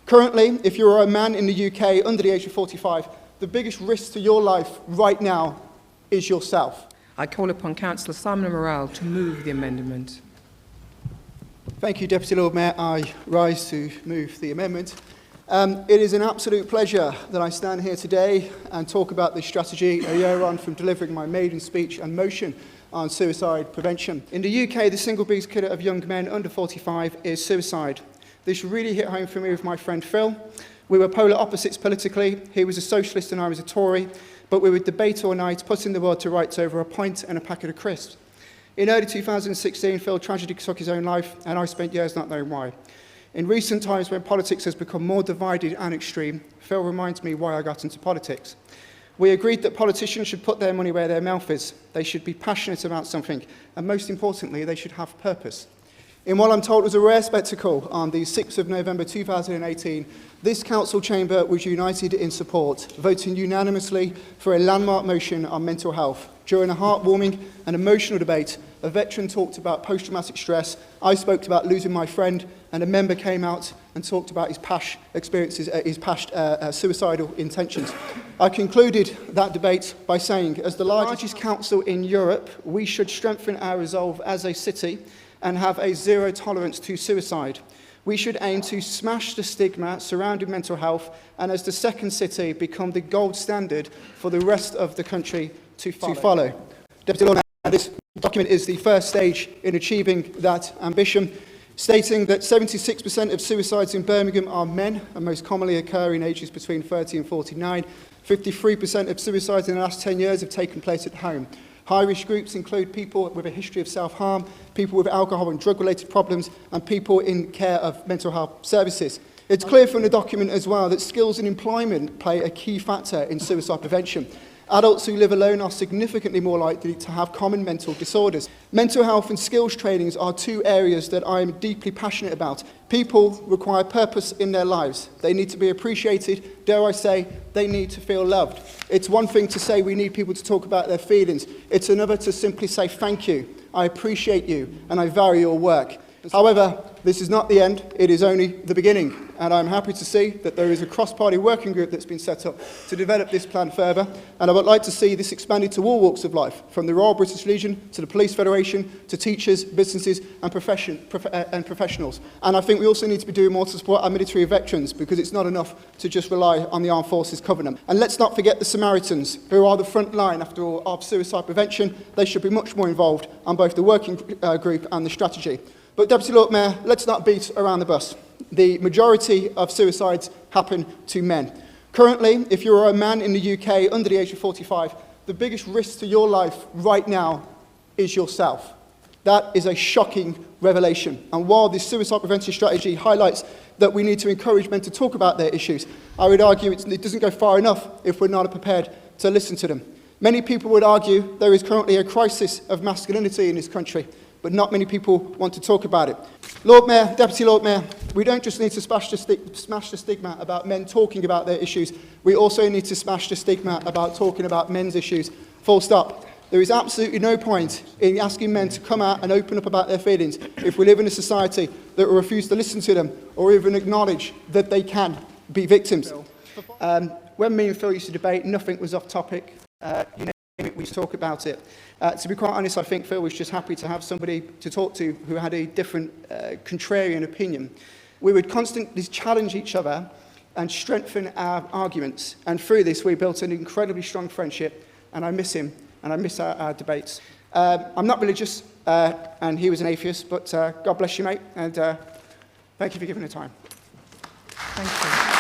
Currently, if you're a man in the UK under the age of 45, the biggest risk to your life right now is yourself. I call upon Councillor Simon Morrell to move the amendment. Thank you, Deputy Lord Mayor. I rise to move the amendment. It is an absolute pleasure that I stand here today and talk about this strategy a year on from delivering my maiden speech and motion on suicide prevention. In the UK, the single biggest killer of young men under 45 is suicide. This really hit home for me with my friend Phil. We were polar opposites politically. He was a socialist and I was a Tory, but we would debate all night, putting the world to rights over a pint and a packet of crisps. In early 2016, Phil tragically took his own life, and I spent years not knowing why. In recent times, when politics has become more divided and extreme, Phil reminds me why I got into politics. We agreed that politicians should put their money where their mouth is. They should be passionate about something, and most importantly, they should have purpose. In what I'm told was a rare spectacle, on the 6th of November 2018, this council chamber was united in support, voting unanimously for a landmark motion on mental health. During a heartwarming and emotional debate, a veteran talked about post-traumatic stress, I spoke about losing my friend, and a member came out and talked about his past experiences, his past suicidal intentions. I concluded that debate by saying, as the largest council in Europe, we should strengthen our resolve as a city and have a zero tolerance to suicide. We should aim to smash the stigma surrounding mental health and, as the second city, become the gold standard for the rest of the country to follow. Deputy Lord Mayor, this document is the first stage in achieving that ambition, stating that 76% of suicides in Birmingham are men and most commonly occur in ages between 30 and 49. 53% of suicides in the last 10 years have taken place at home. High-risk groups include people with a history of self-harm, people with alcohol and drug-related problems, and people in care of mental health services. It's clear from the document as well that skills and employment play a key factor in suicide prevention. Adults who live alone are significantly more likely to have common mental disorders. Mental health and skills trainings are two areas that I am deeply passionate about. People require purpose in their lives. They need to be appreciated. Dare I say, they need to feel loved. It's one thing to say we need people to talk about their feelings. It's another to simply say thank you, I appreciate you, and I value your work. However, this is not the end, it is only the beginning, and I'm happy to see that there is a cross-party working group that's been set up to develop this plan further, and I would like to see this expanded to all walks of life, from the Royal British Legion to the Police Federation to teachers, businesses and professionals. And I think we also need to be doing more to support our military veterans, because it's not enough to just rely on the armed forces covering them. And let's not forget the Samaritans, who are the front line, after all, of suicide prevention. They should be much more involved on both the working group and the strategy. But, Deputy Lord Mayor, let's not beat around the bush. The majority of suicides happen to men. Currently, if you're a man in the UK under the age of 45, the biggest risk to your life right now is yourself. That is a shocking revelation. And while this suicide prevention strategy highlights that we need to encourage men to talk about their issues, I would argue it doesn't go far enough if we're not prepared to listen to them. Many people would argue there is currently a crisis of masculinity in this country, but not many people want to talk about it. Lord Mayor, Deputy Lord Mayor, we don't just need to smash the stigma about men talking about their issues, we also need to smash the stigma about talking about men's issues. Full stop. There is absolutely no point in asking men to come out and open up about their feelings if we live in a society that will refuse to listen to them or even acknowledge that they can be victims. When me and Phil used to debate, nothing was off topic. We used to talk about it. To be quite honest, I think Phil was just happy to have somebody to talk to who had a different contrarian opinion. We would constantly challenge each other and strengthen our arguments. And through this, we built an incredibly strong friendship, and I miss him, and I miss our debates. I'm not religious, and he was an atheist, but God bless you, mate, and thank you for giving the time. Thank you.